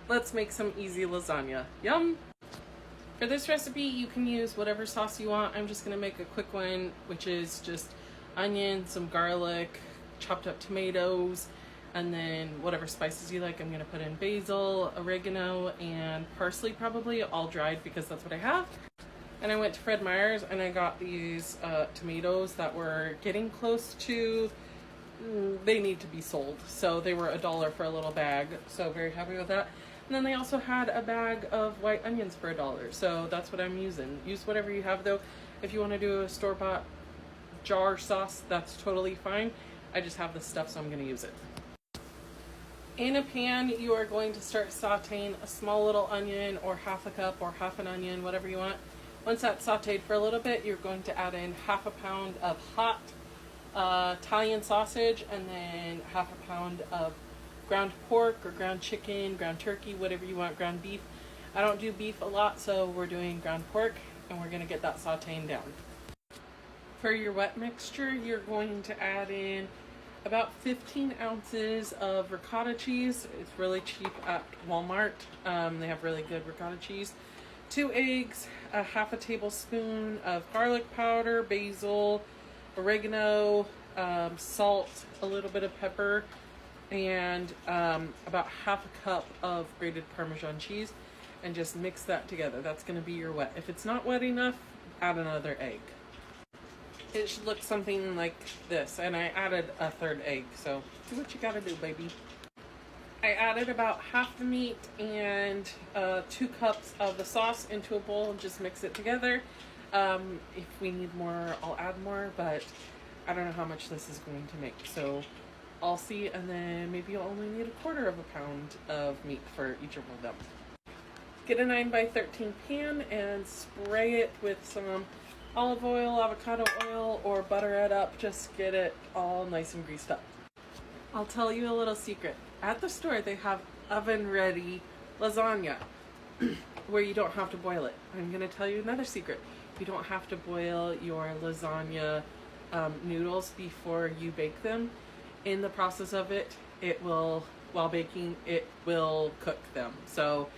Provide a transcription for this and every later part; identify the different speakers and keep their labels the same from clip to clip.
Speaker 1: let's make some easy lasagna. Yum! For this recipe, you can use whatever sauce you want. I'm just gonna make a quick one, which is just onion, some garlic, chopped up tomatoes, and then whatever spices you like. I'm gonna put in basil, oregano, and parsley, probably all dried because that's what I have. And I went to Fred Meyer's and I got these tomatoes that were getting close to, they need to be sold. So they were $1 for a little bag. So very happy with that. And then they also had a bag of white onions for $1. So that's what I'm using. Use whatever you have though. If you want to do a store-bought jar sauce, that's totally fine. I just have this stuff, so I'm going to use it. In a pan, you are going to start sauteing a small little onion or half a cup or half an onion, whatever you want. Once that's sauteed for a little bit, you're going to add in half a pound of hot Italian sausage and then half a pound of ground pork or ground chicken, ground turkey, whatever you want, ground beef. I don't do beef a lot, so we're doing ground pork, and we're going to get that sauteing down. For your wet mixture, you're going to add in about 15 ounces of ricotta cheese. It's really cheap at Walmart. They have really good ricotta cheese. 2 eggs, a half a tablespoon of garlic powder, basil, oregano, salt, a little bit of pepper, and about half a cup of grated Parmesan cheese, and just mix that together. That's going to be your wet. If it's not wet enough, add another egg. It should look something like this, and I added a 3rd egg, so do what you gotta do, baby. I added about half the meat and 2 cups of the sauce into a bowl and just mix it together. If we need more, I'll add more, but I don't know how much this is going to make, so I'll see, and then maybe you'll only need 1/4 pound of meat for each of them. Get a 9x13 pan and spray it with some olive oil, avocado oil, or butter it up. Just get it all nice and greased up. I'll tell you a little secret. At the store, they have oven-ready lasagna where you don't have to boil it. I'm going to tell you another secret. You don't have to boil your lasagna noodles before you bake them. In the process of it, while baking, it will cook them. So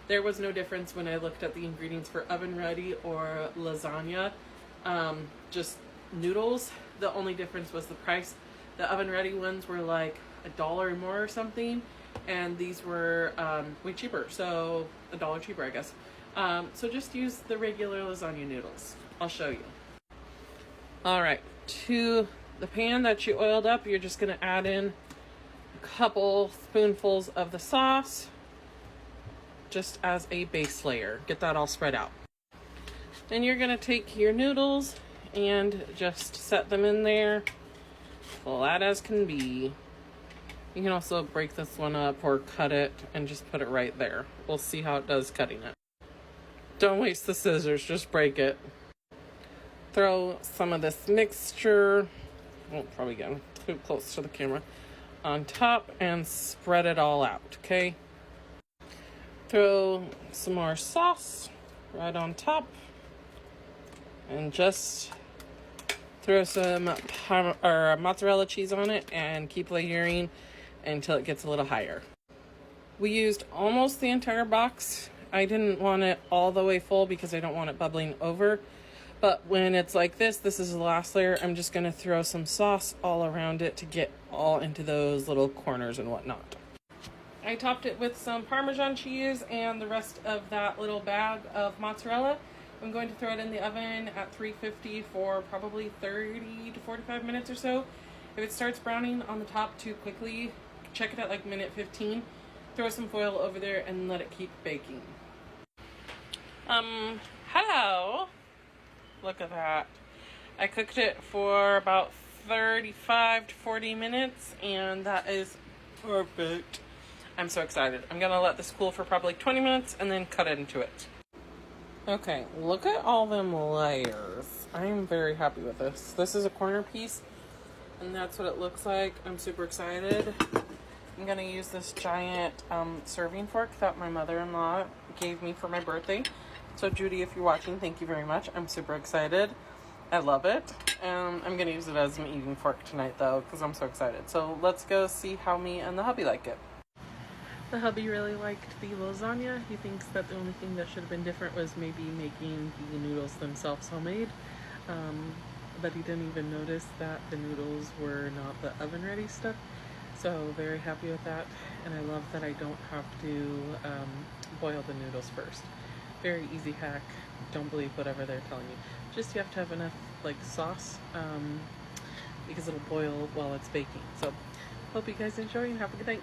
Speaker 1: there was no difference when I looked at the ingredients for oven-ready or lasagna. Just noodles. The only difference was the price. The oven-ready ones were like $1 more or something, and these were way cheaper, so $1 cheaper, I guess. So just use the regular lasagna noodles. I'll show you. All right, to the pan that you oiled up, you're just going to add in a couple spoonfuls of the sauce, just as a base layer. Get that all spread out. Then you're going to take your noodles and just set them in there, flat as can be. You can also break this one up or cut it and just put it right there. We'll see how it does cutting it. Don't waste the scissors, just break it. Throw some of this mixture, won't probably get too close to the camera, on top and spread it all out, okay? Throw some more sauce right on top and just throw some mozzarella cheese on it and keep layering until it gets a little higher. We used almost the entire box. I didn't want it all the way full because I don't want it bubbling over. But when it's like this is the last layer. I'm just going to throw some sauce all around it to get all into those little corners and whatnot. I topped it with some Parmesan cheese and the rest of that little bag of mozzarella. I'm going to throw it in the oven at 350 for probably 30 to 45 minutes or so. If it starts browning on the top too quickly, check it at like minute 15. Throw some foil over there and let it keep baking. Hello. Look at that. I cooked it for about 35 to 40 minutes and that is perfect. I'm so excited. I'm gonna let this cool for probably 20 minutes and then cut it into it. Okay, look at all them layers. I'm very happy with this. This is a corner piece, and that's what it looks like. I'm super excited. I'm gonna use this giant serving fork that my mother-in-law gave me for my birthday. So Judy, if you're watching, thank you very much. I'm super excited. I love it. I'm gonna use it as an eating fork tonight though, because I'm so excited. So let's go see how me and the hubby like it. The hubby really liked the lasagna. He thinks that the only thing that should have been different was maybe making the noodles themselves homemade. Um, but he didn't even notice that the noodles were not the oven ready stuff. So very happy with that. And I love that I don't have to boil the noodles first. Very easy hack. Don't believe whatever they're telling you. Just you have to have enough like sauce because it'll boil while it's baking. So hope you guys enjoy and have a good night.